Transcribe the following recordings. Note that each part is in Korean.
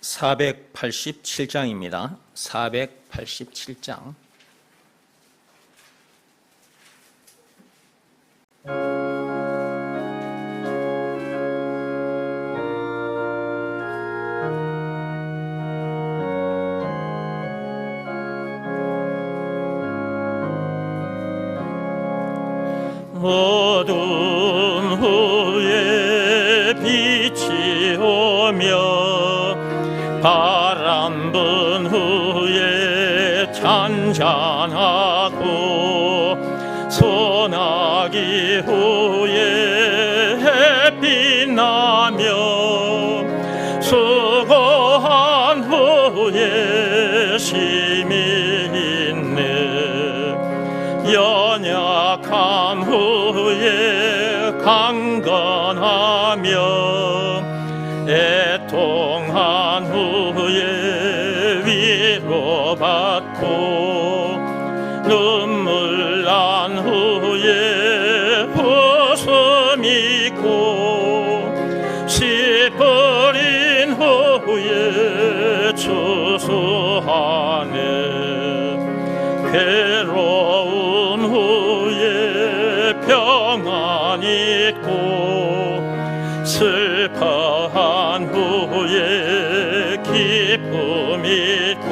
487장입니다. 487장. 어두운 후에 빛이 오며 바람 분 후에 잔잔하고 소나기 후에 햇빛 나며 수고한 후에 쉼이 있네. 연약함 후에 강건하며 애통한 후에 위로받고 눈물 난 후에 웃음 있고 씨 뿌린 후에 추수하네. 괴로운 후에 평안 있고 슬퍼한 후에 기쁨 있고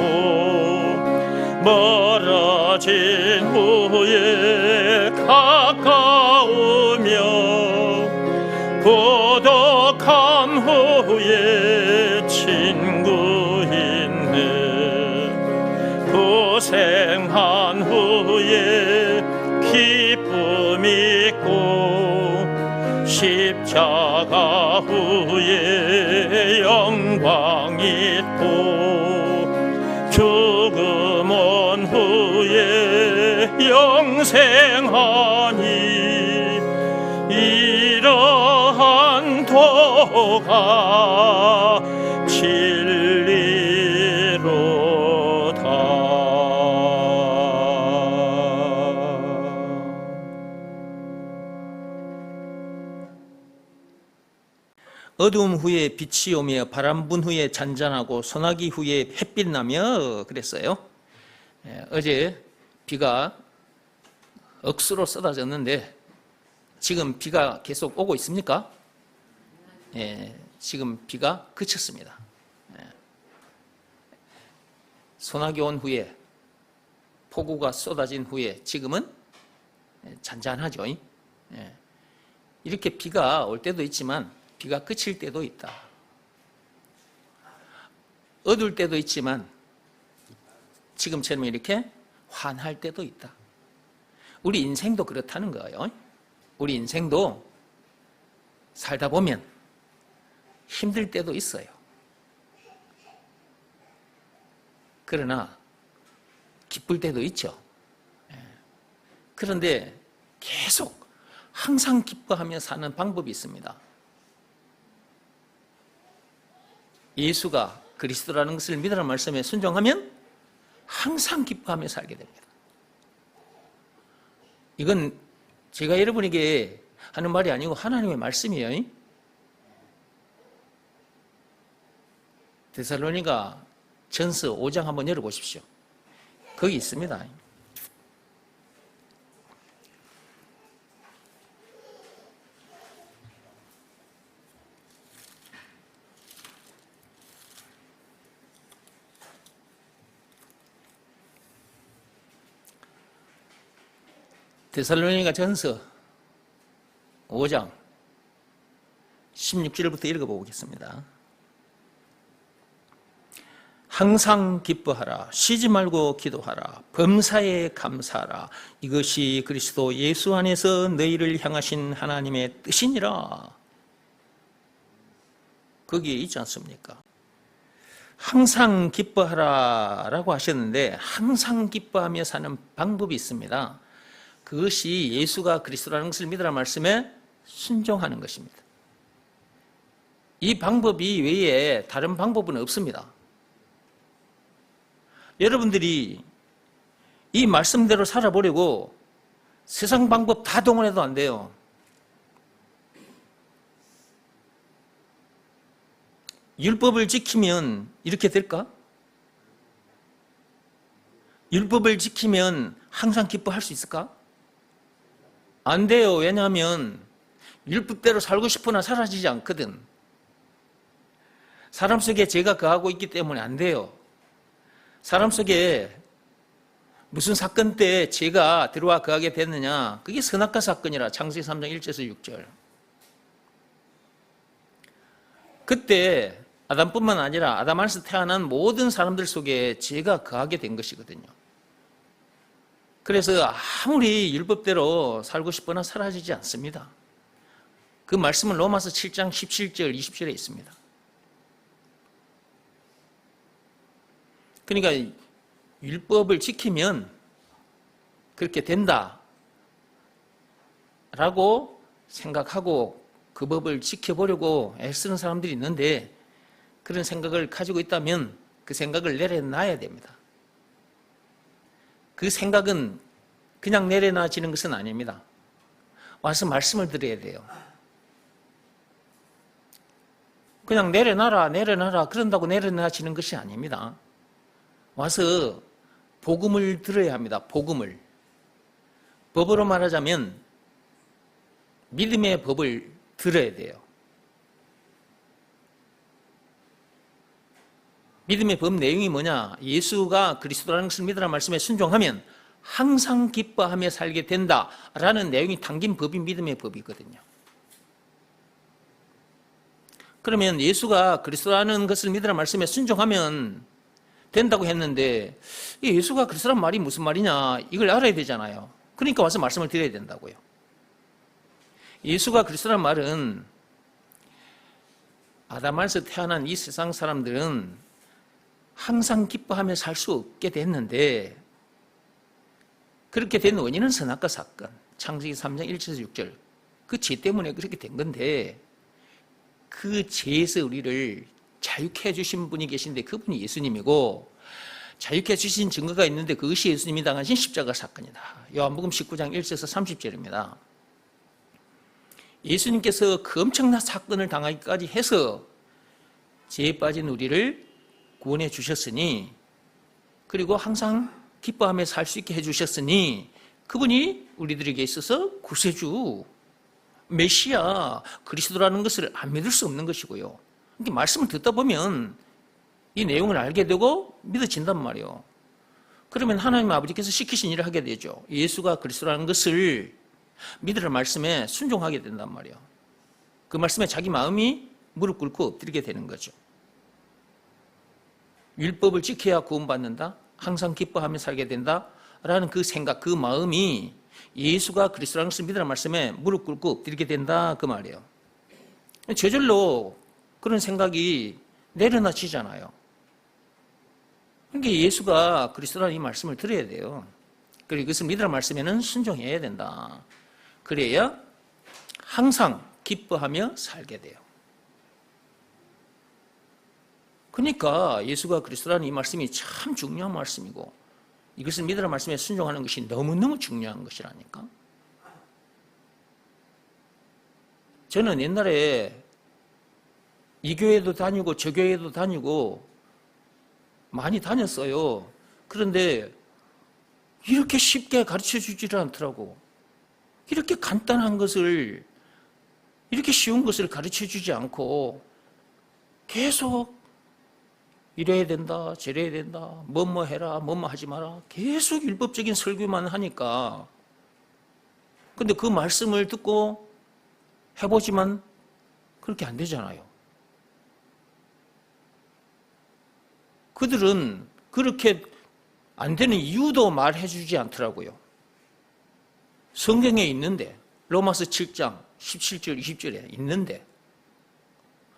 멀어진 후에 가까우며 고독함 후에 친구 있네. 고생한 후에 기쁨 있고 십자가 후에 영광 있고 죽음 온 후에 영생하니 이러한 도가 진리로다. 어두움 후에 빛이 오며 바람 분 후에 잔잔하고 소나기 후에 햇빛 나며 그랬어요. 어제 비가 억수로 쏟아졌는데 지금 비가 계속 오고 있습니까? 지금 비가 그쳤습니다. 소나기 온 후에 폭우가 쏟아진 후에 지금은 잔잔하죠. 이렇게 비가 올 때도 있지만 비가 그칠 때도 있다. 어두울 때도 있지만 지금처럼 이렇게 환할 때도 있다. 우리 인생도 그렇다는 거예요. 우리 인생도 살다 보면 힘들 때도 있어요. 그러나 기쁠 때도 있죠. 그런데 계속 항상 기뻐하며 사는 방법이 있습니다. 예수가 그리스도라는 것을 믿으라는 말씀에 순종하면 항상 기뻐하며 살게 됩니다. 이건 제가 여러분에게 하는 말이 아니고 하나님의 말씀이에요. 데살로니가 전서 5장 한번 열어보십시오. 거기 있습니다. 데살로니가 전서 5장 16절부터 읽어보겠습니다. 항상 기뻐하라. 쉬지 말고 기도하라. 범사에 감사하라. 이것이 그리스도 예수 안에서 너희를 향하신 하나님의 뜻이니라. 거기에 있지 않습니까? 항상 기뻐하라 라고 하셨는데 항상 기뻐하며 사는 방법이 있습니다. 그것이 예수가 그리스도라는 것을 믿으라는 말씀에 순종하는 것입니다. 이 방법이 외에 다른 방법은 없습니다. 여러분들이 이 말씀대로 살아보려고 세상 방법 다 동원해도 안 돼요. 율법을 지키면 이렇게 될까? 율법을 지키면 항상 기뻐할 수 있을까? 안 돼요. 왜냐하면 율법대로 살고 싶으나 사라지지 않거든. 사람 속에 죄가 거하고 있기 때문에 안 돼요. 사람 속에 무슨 사건 때 죄가 들어와 거하게 됐느냐? 그게 선악과 사건이라 창세기 3장 1절에서 6절. 그때 아담뿐만 아니라 아담 안에서 태어난 모든 사람들 속에 죄가 거하게 된 것이거든요. 그래서 아무리 율법대로 살고 싶으나 사라지지 않습니다. 그 말씀은 로마서 7장 17절, 20절에 있습니다. 그러니까 율법을 지키면 그렇게 된다 라고 생각하고 그 법을 지켜보려고 애쓰는 사람들이 있는데, 그런 생각을 가지고 있다면 그 생각을 내려놔야 됩니다. 그 생각은 그냥 내려놔지는 것은 아닙니다. 와서 말씀을 들어야 돼요. 그냥 내려놔라 그런다고 내려놔지는 것이 아닙니다. 와서 복음을 들어야 합니다. 복음을. 법으로 말하자면 믿음의 법을 들어야 돼요. 믿음의 법 내용이 뭐냐? 예수가 그리스도라는 것을 믿으라는 말씀에 순종하면 항상 기뻐하며 살게 된다라는 내용이 담긴 법이 믿음의 법이거든요. 그러면 예수가 그리스도라는 것을 믿으라는 말씀에 순종하면 된다고 했는데, 예수가 그리스도란 말이 무슨 말이냐, 이걸 알아야 되잖아요. 그러니까 와서 말씀을 드려야 된다고요. 예수가 그리스도란 말은 아담 안에서 태어난 이 세상 사람들은 항상 기뻐하며 살 수 없게 됐는데, 그렇게 된 원인은 선악과 사건, 창세기 3장 1절에서 6절, 그 죄 때문에 그렇게 된 건데, 그 죄에서 우리를 자유케 해주신 분이 계신데 그분이 예수님이고, 자유케 해주신 증거가 있는데 그것이 예수님이 당하신 십자가 사건이다. 요한복음 19장 1절에서 30절입니다. 예수님께서 그 엄청난 사건을 당하기까지 해서 죄에 빠진 우리를 구원해 주셨으니, 그리고 항상 기뻐하며 살 수 있게 해주셨으니, 그분이 우리들에게 있어서 구세주, 메시아, 그리스도라는 것을 안 믿을 수 없는 것이고요. 이렇게 말씀을 듣다 보면 이 내용을 알게 되고 믿어진단 말이에요. 그러면 하나님 아버지께서 시키신 일을 하게 되죠. 예수가 그리스도라는 것을 믿으라는 말씀에 순종하게 된단 말이에요. 그 말씀에 자기 마음이 무릎 꿇고 엎드리게 되는 거죠. 율법을 지켜야 구원받는다, 항상 기뻐하며 살게 된다라는 그 생각, 그 마음이 예수가 그리스도라는 것을 믿으라는 말씀에 무릎 꿇고 엎드리게 된다, 그 말이에요. 저절로 그런 생각이 내려놔지잖아요. 그러니까 예수가 그리스도라는 이 말씀을 들어야 돼요. 그리고 이것을 믿으라는 말씀에는 순종해야 된다. 그래야 항상 기뻐하며 살게 돼요. 그러니까 예수가 그리스도라는 이 말씀이 참 중요한 말씀이고, 이것을 믿으라는 말씀에 순종하는 것이 너무너무 중요한 것이라니까. 저는 옛날에 이 교회도 다니고 저 교회도 다니고 많이 다녔어요. 그런데 이렇게 쉽게 가르쳐 주지를 않더라고. 이렇게 간단한 것을, 이렇게 쉬운 것을 가르쳐 주지 않고 계속 이래야 된다, 저래야 된다, 뭐뭐 해라, 뭐뭐 하지 마라, 계속 율법적인 설교만 하니까. 근데 그 말씀을 듣고 해보지만 그렇게 안 되잖아요. 그들은 그렇게 안 되는 이유도 말해주지 않더라고요. 성경에 있는데, 로마서 7장 17절 20절에 있는데,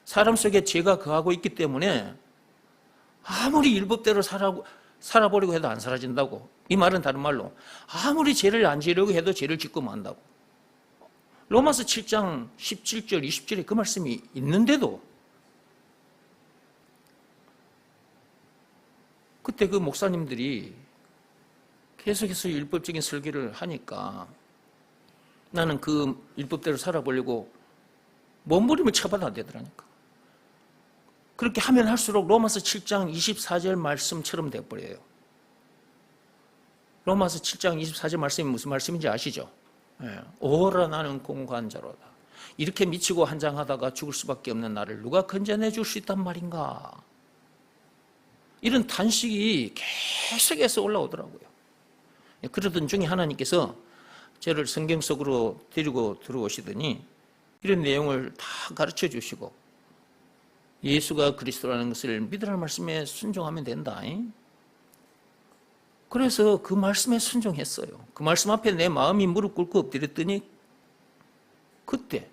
사람 속에 죄가 거하고 있기 때문에 아무리 율법대로 살아보려고 해도 안 사라진다고. 이 말은 다른 말로 아무리 죄를 안 지으려고 해도 죄를 짓고 만다고. 로마서 7장 17절 20절에 그 말씀이 있는데도 그때 그 목사님들이 계속해서 율법적인 설교를 하니까 나는 그 율법대로 살아보려고 몸부림을 쳐봐도 안 되더라니까. 그렇게 하면 할수록 로마서 7장 24절 말씀처럼 되어버려요. 로마서 7장 24절 말씀이 무슨 말씀인지 아시죠? 오라 나는 공고한 자로다. 이렇게 미치고 한장하다가 죽을 수밖에 없는 나를 누가 건져내 줄 수 있단 말인가? 이런 탄식이 계속해서 올라오더라고요. 그러던 중에 하나님께서 저를 성경 속으로 데리고 들어오시더니 이런 내용을 다 가르쳐 주시고 예수가 그리스도라는 것을 믿으라는 말씀에 순종하면 된다. 그래서 그 말씀에 순종했어요. 그 말씀 앞에 내 마음이 무릎 꿇고 엎드렸더니 그때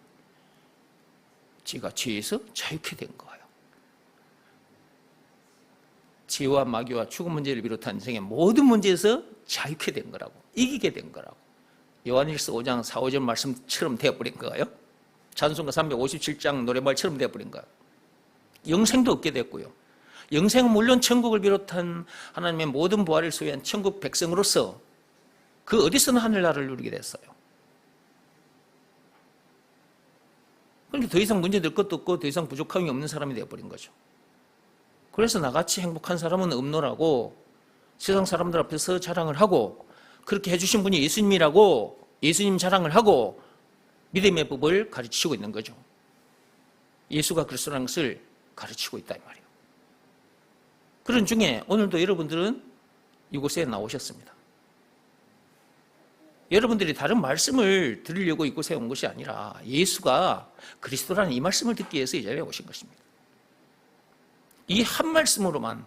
제가 죄에서 자유케 된 거예요. 죄와 마귀와 죽음 문제를 비롯한 인생의 모든 문제에서 자유케 된 거라고, 이기게 된 거라고. 요한일서 5장 4, 5절 말씀처럼 되어버린 거예요. 찬송가 357장 노래말처럼 되어버린 거예요. 영생도 얻게 됐고요. 영생은 물론 천국을 비롯한 하나님의 모든 부활을 소유한 천국 백성으로서 그 어디서나 하늘나라를 누리게 됐어요. 그러니까 더 이상 문제될 것도 없고 더 이상 부족함이 없는 사람이 되어버린 거죠. 그래서 나같이 행복한 사람은 없노라고 세상 사람들 앞에서 자랑을 하고 그렇게 해주신 분이 예수님이라고 예수님 자랑을 하고 믿음의 법을 가르치고 있는 거죠. 예수가 그리스도라는 것을 가르치고 있다 이 말이에요. 그런 중에 오늘도 여러분들은 이곳에 나오셨습니다. 여러분들이 다른 말씀을 들으려고 이곳에 온 것이 아니라 예수가 그리스도라는 이 말씀을 듣기 위해서 이 자리에 오신 것입니다. 이 한 말씀으로만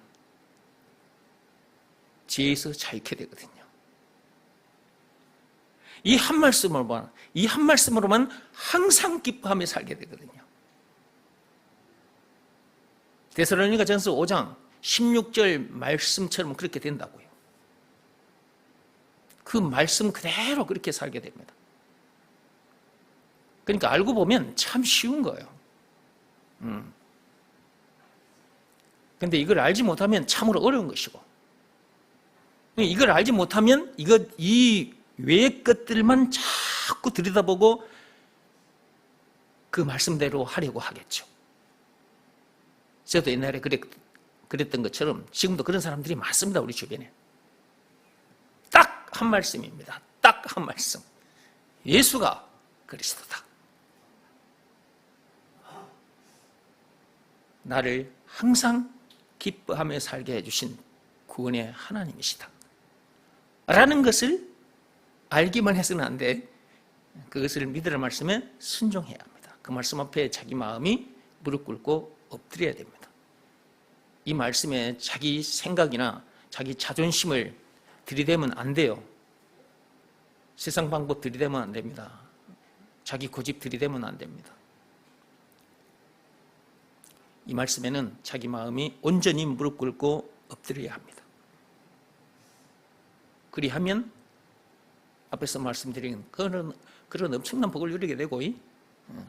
죄에서 자유케 되거든요. 이 한 말씀으로만 항상 기뻐하며 살게 되거든요. 데살로니가전서 5장 16절 말씀처럼 그렇게 된다고요. 그 말씀 그대로 그렇게 살게 됩니다. 그러니까 알고 보면 참 쉬운 거예요. 근데 이걸 알지 못하면 참으로 어려운 것이고, 이걸 알지 못하면 이 외의 것들만 자꾸 들여다보고 그 말씀대로 하려고 하겠죠. 저도 옛날에 그랬던 것처럼 지금도 그런 사람들이 많습니다. 우리 주변에. 딱 한 말씀입니다. 딱 한 말씀. 예수가 그리스도다. 나를 항상 기뻐하며 살게 해주신 구원의 하나님이시다. 라는 것을 알기만 해서는 안 돼. 그것을 믿으라는 말씀에 순종해야 합니다. 그 말씀 앞에 자기 마음이 무릎 꿇고 엎드려야 됩니다. 이 말씀에 자기 생각이나 자기 자존심을 들이대면 안 돼요. 세상 방법 들이대면 안 됩니다. 자기 고집 들이대면 안 됩니다. 이 말씀에는 자기 마음이 온전히 무릎 꿇고 엎드려야 합니다. 그리하면 앞에서 말씀드린 그런 엄청난 복을 누리게 되고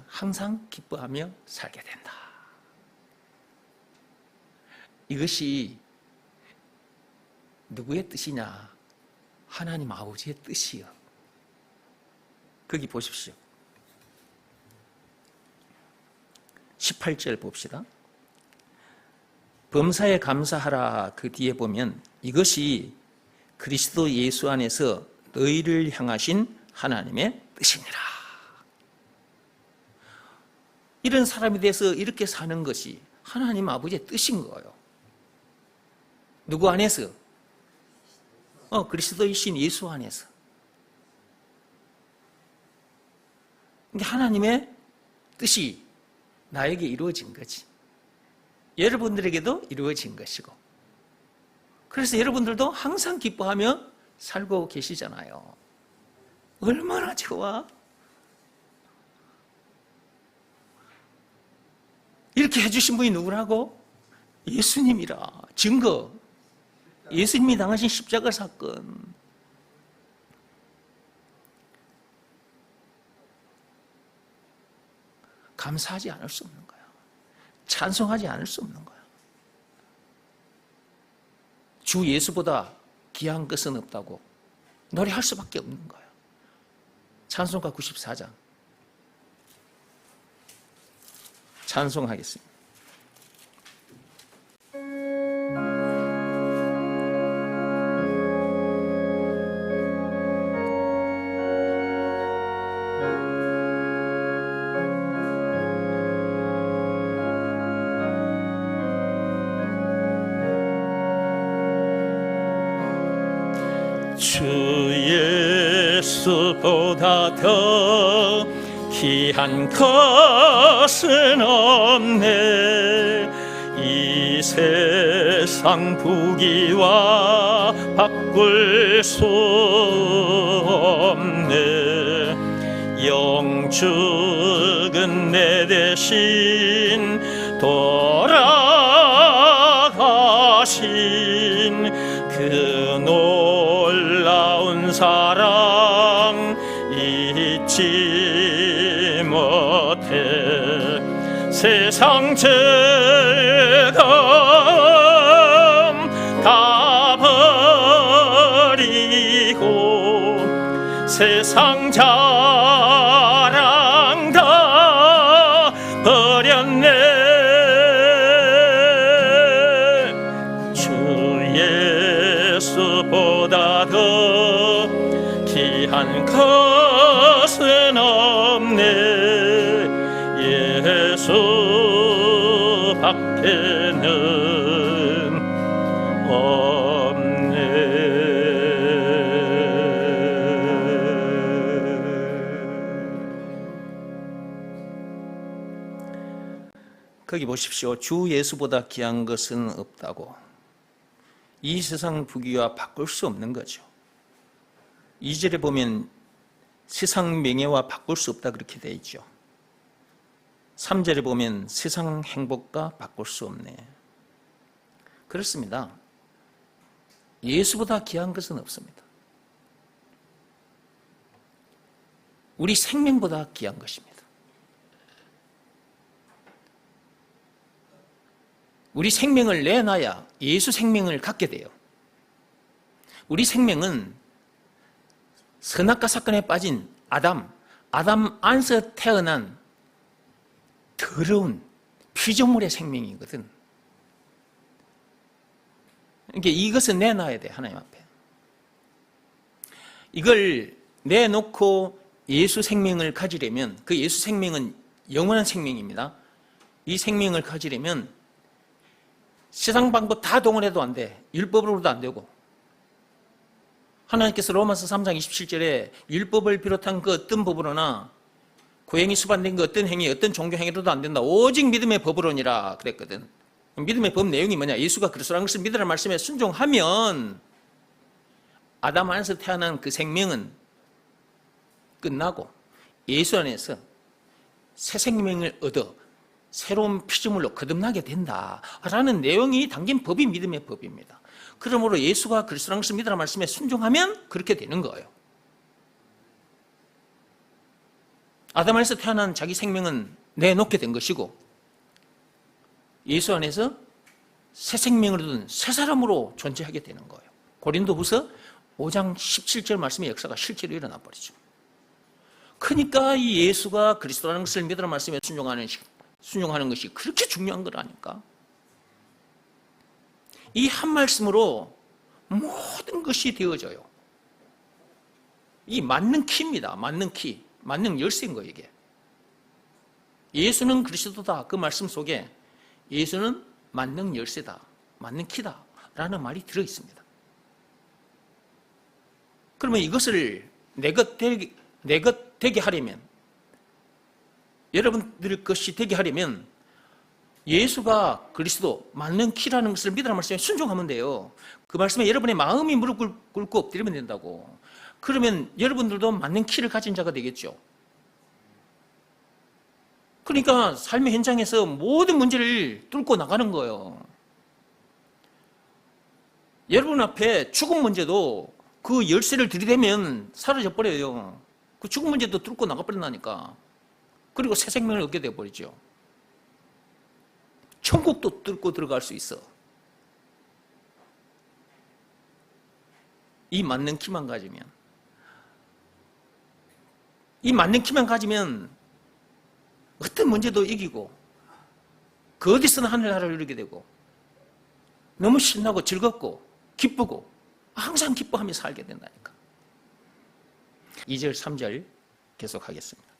항상 기뻐하며 살게 된다. 이것이 누구의 뜻이냐? 하나님 아버지의 뜻이요. 거기 보십시오. 18절 봅시다. 범사에 감사하라 그 뒤에 보면 이것이 그리스도 예수 안에서 너희를 향하신 하나님의 뜻이니라. 이런 사람이 돼서 이렇게 사는 것이 하나님 아버지의 뜻인 거예요. 누구 안에서? 그리스도이신 예수 안에서. 하나님의 뜻이 나에게 이루어진 거지. 여러분들에게도 이루어진 것이고. 그래서 여러분들도 항상 기뻐하며 살고 계시잖아요. 얼마나 좋아? 이렇게 해주신 분이 누구라고? 예수님이라. 증거. 예수님이 당하신 십자가 사건. 감사하지 않을 수 없는 거야. 찬송하지 않을 수 없는 거야. 주 예수보다 귀한 것은 없다고 노래할 수밖에 없는 거야. 찬송가 94장 찬송하겠습니다. 주 예수보다 더 귀한 것은 없네. 이 세상 부귀와 바꿀 수 없네. 영축은 내 대신 돌아가신 그 놀라운 사랑 잊지 못해. 세상 즐거움 다 버리고 세상 자랑 다 버렸네. 주 예수보다 더 귀한 것은 없네. 예수 밖에는 없네. 거기 보십시오. 주 예수보다 귀한 것은 없다고. 이 세상 부귀와 바꿀 수 없는 거죠. 2절에 보면 세상 명예와 바꿀 수 없다 그렇게 되어 있죠. 3절에 보면 세상 행복과 바꿀 수 없네. 그렇습니다. 예수보다 귀한 것은 없습니다. 우리 생명보다 귀한 것입니다. 우리 생명을 내놔야 예수 생명을 갖게 돼요. 우리 생명은 선악과 사건에 빠진 아담 안에서 태어난 더러운 피조물의 생명이거든. 그러니까 이것을 내놔야 돼, 하나님 앞에. 이걸 내놓고 예수 생명을 가지려면, 그 예수 생명은 영원한 생명입니다. 이 생명을 가지려면 세상 방법 다 동원해도 안 돼. 율법으로도 안 되고. 하나님께서 로마서 3장 27절에 율법을 비롯한 그 어떤 법으로나 고행이 수반된 그 어떤 행위, 어떤 종교 행위로도 안 된다. 오직 믿음의 법으로니라 그랬거든. 믿음의 법 내용이 뭐냐? 예수가 그리스도라는 것을 믿으라는 말씀에 순종하면 아담 안에서 태어난 그 생명은 끝나고 예수 안에서 새 생명을 얻어 새로운 피조물로 거듭나게 된다라는 내용이 담긴 법이 믿음의 법입니다. 그러므로 예수가 그리스도라는 것을 믿으라는 말씀에 순종하면 그렇게 되는 거예요. 아담 안에서 태어난 자기 생명은 내놓게 된 것이고 예수 안에서 새 생명을 얻은 새 사람으로 존재하게 되는 거예요. 고린도후서 5장 17절 말씀의 역사가 실제로 일어나 버리죠. 그러니까 이 예수가 그리스도라는 것을 믿으라는 말씀에 순종하는 것이 그렇게 중요한 거라니까. 이 한 말씀으로 모든 것이 되어져요. 이 맞는 키입니다. 맞는 키. 맞는 열쇠인 거예요, 이게. 예수는 그리스도다. 그 말씀 속에 예수는 만능 열쇠다. 만능 키다. 라는 말이 들어있습니다. 그러면 이것을 내 것 되게 하려면, 여러분들 것이 되게 하려면 예수가 그리스도 만능 키라는 것을 믿으라는 말씀에 순종하면 돼요. 그 말씀에 여러분의 마음이 무릎 꿇고 엎드리면 된다고. 그러면 여러분들도 만능 키를 가진 자가 되겠죠. 그러니까 삶의 현장에서 모든 문제를 뚫고 나가는 거예요. 여러분 앞에 죽음 문제도 그 열쇠를 들이대면 사라져 버려요. 그 죽음 문제도 뚫고 나가버린다니까. 그리고 새 생명을 얻게 되어버리죠. 천국도 뚫고 들어갈 수 있어. 이 맞는 키만 가지면. 이 맞는 키만 가지면 어떤 문제도 이기고 그 어디서나 하늘나라를 이루게 되고 너무 신나고 즐겁고 기쁘고 항상 기뻐하며 살게 된다니까. 2절 3절 계속하겠습니다.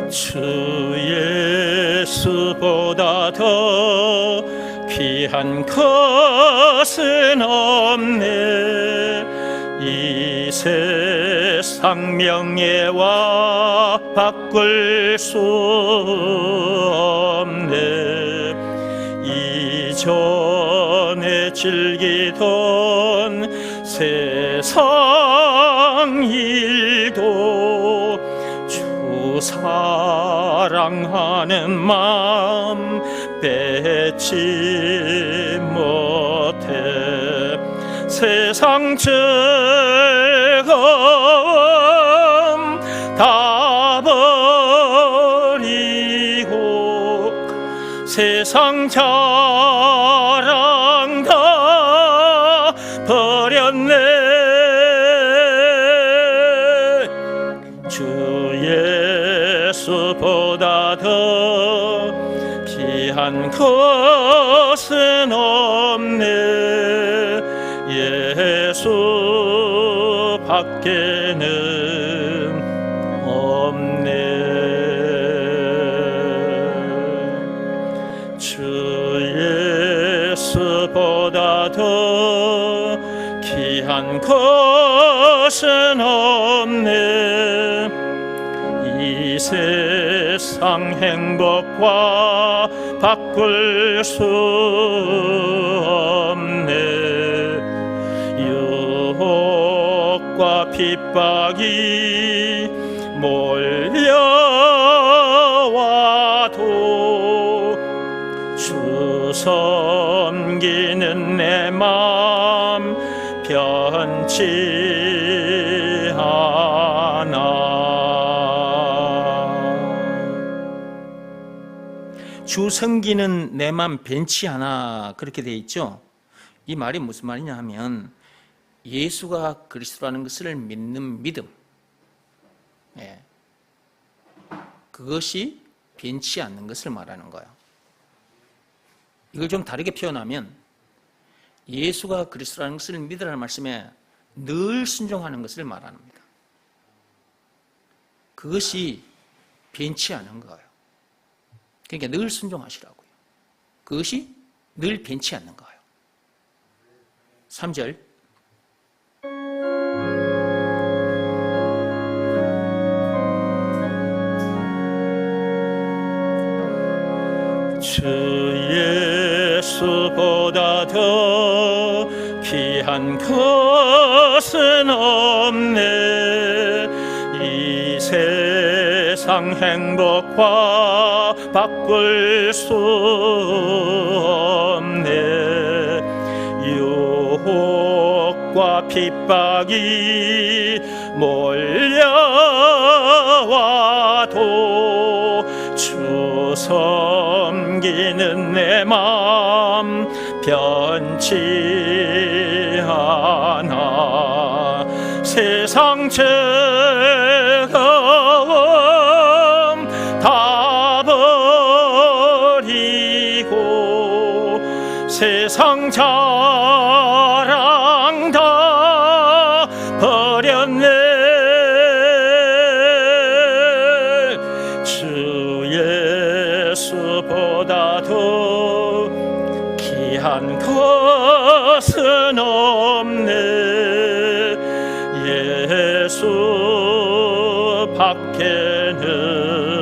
주 예수보다 더 귀한 것은 없네. 이 세상 명예와 바꿀 수 없네. 이전에 즐기던 세상 일도 주 사랑하는 마음 뺏지 못해. 세상 즐거움 다 버리고 세상 자랑 다 버렸네. 주 예수보다 더 귀한 것은 없네. 예수 밖에는 없네. 주 예수보다 더 귀한 것은 없네. 이 세상 행복과 바꿀 수 없네. 유혹과 핍박이 몰려와도 주 섬기는 내 맘 변치 않아. 주 섬기는 내 맘 변치 않아, 그렇게 돼 있죠. 이 말이 무슨 말이냐 하면 예수가 그리스도라는 것을 믿는 믿음, 그것이 변치 않는 것을 말하는 거예요. 이걸 좀 다르게 표현하면 예수가 그리스도라는 것을 믿으라는 말씀에 늘 순종하는 것을 말합니다. 그것이 변치 않은 거예요. 그러니까 늘 순종하시라고요. 그것이 늘 변치 않는 거예요. 3절. 주 예수보다 더 귀한 것은 없네. 이 세상 행복과 바꿀 수 없네. 유혹과 핍박이 몰려와도 주 섬기는 내 맘 변치 않아. 세상 즐거움 다 버리고 세상 자랑 다 버렸네. 주 예수보다 더 귀한 것은 없네. 예수 밖에는